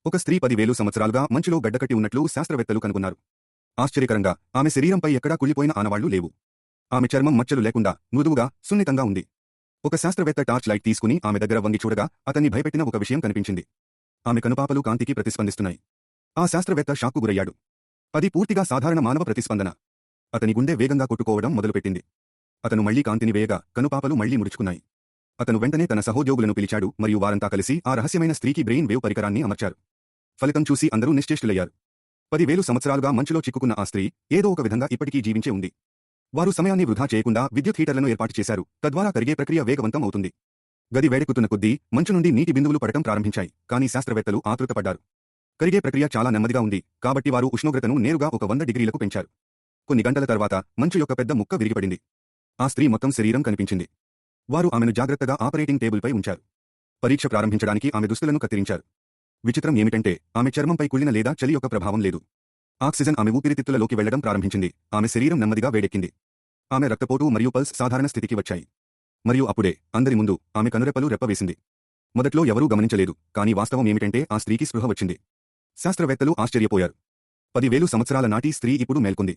ఒక స్త్రీ 10,000 సంవత్సరాలుగా మంచులో గడ్డకట్టి ఉన్నట్లు శాస్త్రవేత్తలు కనుగొన్నారు. ఆశ్చర్యకరంగా ఆమె శరీరంపై ఎక్కడా కుళ్ళిపోయిన ఆనవాళ్లు లేవు. ఆమె చర్మం మచ్చలు లేకుండా మృదువుగా, సున్నితంగా ఉంది. ఒక శాస్త్రవేత్త టార్చ్ లైట్ తీసుకుని ఆమె దగ్గర వంగి చూడగా అతన్ని భయపెట్టిన ఒక విషయం కనిపించింది. ఆమె కనుపాపలు కాంతికి ప్రతిస్పందిస్తున్నాయి. ఆ శాస్త్రవేత్త షాక్కు గురయ్యాడు. అది పూర్తిగా సాధారణ మానవ ప్రతిస్పందన. అతని గుండె వేగంగా కొట్టుకోవడం మొదలుపెట్టింది. అతను మళ్లీ కాంతిని వేయగా కనుపాపలు మళ్లీ ముడుచుకున్నాయి. అతను వెంటనే తన సహోద్యోగులను పిలిచాడు మరియు వారంతా కలిసి ఆ రహస్యమైన స్త్రీకి బ్రెయిన్ వేవ్ పరికరాన్ని అమర్చారు. ఫలితం చూసి అందరూ నిశ్చేష్టులయ్యారు. 10,000 సంవత్సరాలుగా మంచులో చిక్కుకున్న ఆ స్త్రీ ఏదో ఒక విధంగా ఇప్పటికీ జీవించే ఉంది. వారు సమయాన్ని వృధా చేయకుండా విద్యుత్ హీటర్లను ఏర్పాటు చేశారు, తద్వారా కరిగే ప్రక్రియ వేగవంతం అవుతుంది. గది వేడెక్కుతున్న కొద్దీ మంచు నుండి నీటి బిందువులు పడటం ప్రారంభించాయి, కానీ శాస్త్రవేత్తలు ఆతృతపడ్డారు. కరిగే ప్రక్రియ చాలా నెమ్మదిగా ఉంది, కాబట్టి వారు ఉష్ణోగ్రతను నేరుగా ఒక 100 డిగ్రీలకు పెంచారు. కొన్ని గంటల తర్వాత మంచు యొక్క పెద్ద ముక్క విరిగిపడింది. ఆ స్త్రీ మొత్తం శరీరం కనిపించింది. వారు ఆమెను జాగ్రత్తగా ఆపరేటింగ్ టేబుల్పై ఉంచారు. పరీక్ష ప్రారంభించడానికి ఆమె దుస్తులను కత్తిరించారు. విచిత్రం ఏమిటంటే ఆమె చర్మంపై కుళ్ళిన లేదా చలి యొక్క ప్రభావం లేదు. ఆక్సిజన్ ఆమె ఊపిరితిత్తులలోకి వెళ్లడం ప్రారంభించింది. ఆమె శరీరం నెమ్మదిగా వేడెక్కింది. ఆమె రక్తపోటు మరియు పల్స్ సాధారణ స్థితికి వచ్చాయి. మరియు అప్పుడే అందరి ముందు ఆమె కనురెప్పలు రెప్పవేసింది. మొదట్లో ఎవరూ గమనించలేదు, కానీ వాస్తవం ఏమిటంటే ఆ స్త్రీకి స్పృహ వచ్చింది. శాస్త్రవేత్తలు ఆశ్చర్యపోయారు. 10,000 సంవత్సరాల నాటి స్త్రీ ఇప్పుడు మేల్కొంది.